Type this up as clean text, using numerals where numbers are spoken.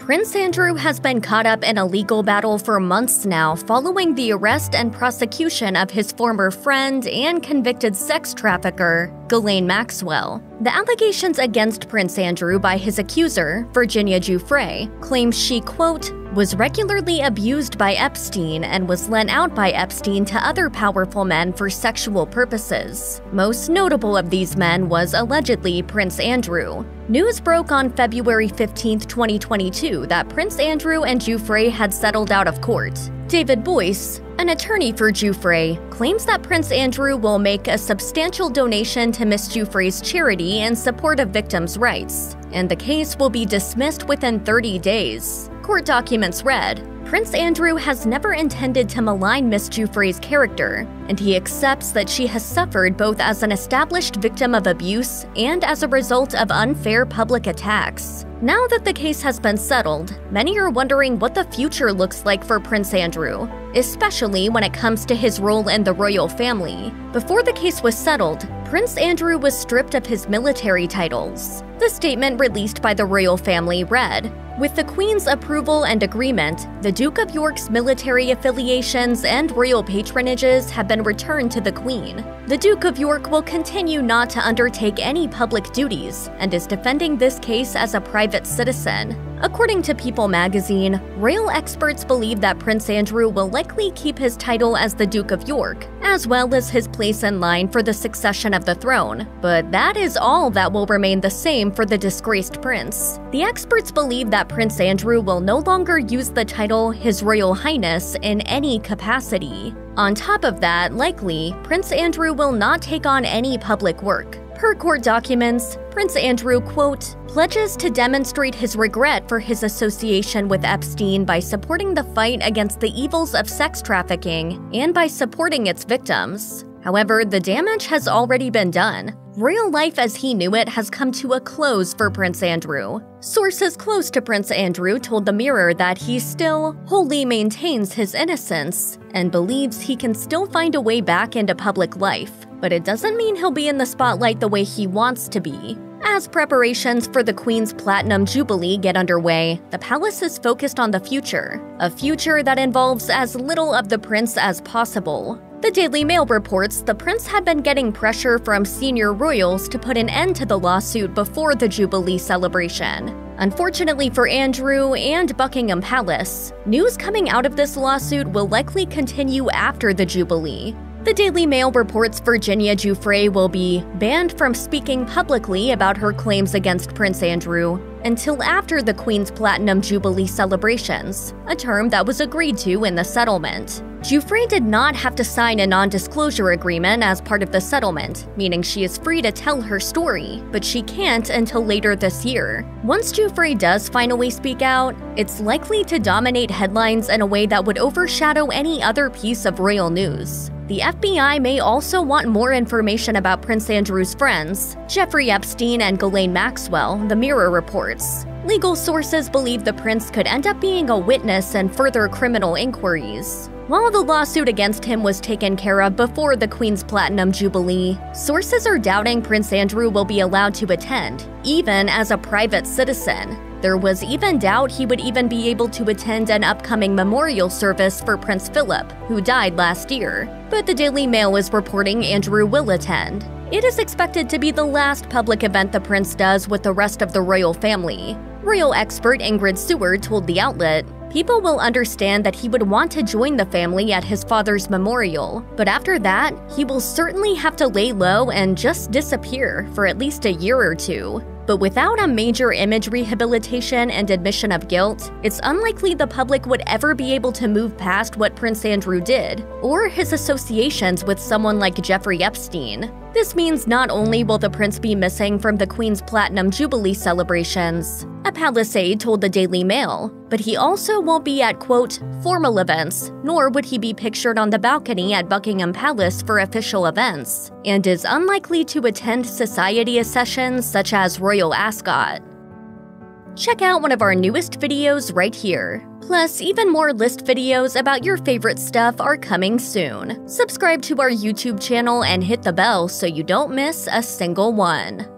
Prince Andrew has been caught up in a legal battle for months now following the arrest and prosecution of his former friend and convicted sex trafficker, Ghislaine Maxwell. The allegations against Prince Andrew by his accuser, Virginia Giuffre, claims she, quote, was regularly abused by Epstein and was lent out by Epstein to other powerful men for sexual purposes. Most notable of these men was allegedly Prince Andrew. News broke on February 15, 2022 that Prince Andrew and Giuffre had settled out of court. David Boyce, an attorney for Giuffre, claims that Prince Andrew will make a substantial donation to Miss Giuffre's charity in support of victims' rights, and the case will be dismissed within 30 days. Court documents read, Prince Andrew has never intended to malign Miss Giuffre's character, and he accepts that she has suffered both as an established victim of abuse and as a result of unfair public attacks. Now that the case has been settled, many are wondering what the future looks like for Prince Andrew, especially when it comes to his role in the royal family. Before the case was settled, Prince Andrew was stripped of his military titles. The statement released by the royal family read, with the Queen's approval and agreement, the Duke of York's military affiliations and royal patronages have been returned to the Queen. The Duke of York will continue not to undertake any public duties and is defending this case as a private citizen. According to People magazine, royal experts believe that Prince Andrew will likely keep his title as the Duke of York, as well as his place in line for the succession of the throne. But that is all that will remain the same for the disgraced prince. The experts believe that Prince Andrew will no longer use the title His Royal Highness in any capacity. On top of that, likely, Prince Andrew will not take on any public work. Per court documents, Prince Andrew, quote, pledges to demonstrate his regret for his association with Epstein by supporting the fight against the evils of sex trafficking and by supporting its victims. However, the damage has already been done. Royal life as he knew it has come to a close for Prince Andrew. Sources close to Prince Andrew told the Mirror that he still wholly maintains his innocence and believes he can still find a way back into public life, but it doesn't mean he'll be in the spotlight the way he wants to be. As preparations for the Queen's Platinum Jubilee get underway, the palace is focused on the future, a future that involves as little of the prince as possible. The Daily Mail reports the prince had been getting pressure from senior royals to put an end to the lawsuit before the Jubilee celebration. Unfortunately for Andrew and Buckingham Palace, news coming out of this lawsuit will likely continue after the Jubilee. The Daily Mail reports Virginia Giuffre will be banned from speaking publicly about her claims against Prince Andrew until after the Queen's Platinum Jubilee celebrations, a term that was agreed to in the settlement. Giuffre did not have to sign a non-disclosure agreement as part of the settlement, meaning she is free to tell her story, but she can't until later this year. Once Giuffre does finally speak out, it's likely to dominate headlines in a way that would overshadow any other piece of royal news. The FBI may also want more information about Prince Andrew's friends, Jeffrey Epstein and Ghislaine Maxwell, the Mirror reports. Legal sources believe the prince could end up being a witness in further criminal inquiries. While the lawsuit against him was taken care of before the Queen's Platinum Jubilee, sources are doubting Prince Andrew will be allowed to attend, even as a private citizen. There was even doubt he would even be able to attend an upcoming memorial service for Prince Philip, who died last year. But the Daily Mail is reporting Andrew will attend. It is expected to be the last public event the prince does with the rest of the royal family. Royal expert Ingrid Seward told the outlet, people will understand that he would want to join the family at his father's memorial, but after that, he will certainly have to lay low and just disappear for at least a year or two. But without a major image rehabilitation and admission of guilt, it's unlikely the public would ever be able to move past what Prince Andrew did, or his associations with someone like Jeffrey Epstein. This means not only will the prince be missing from the Queen's Platinum Jubilee celebrations, a palace aide told the Daily Mail, but he also won't be at, quote, formal events, nor would he be pictured on the balcony at Buckingham Palace for official events, and is unlikely to attend society sessions such as Royal Ascot. Check out one of our newest videos right here. Plus, even more list videos about your favorite stuff are coming soon. Subscribe to our YouTube channel and hit the bell so you don't miss a single one.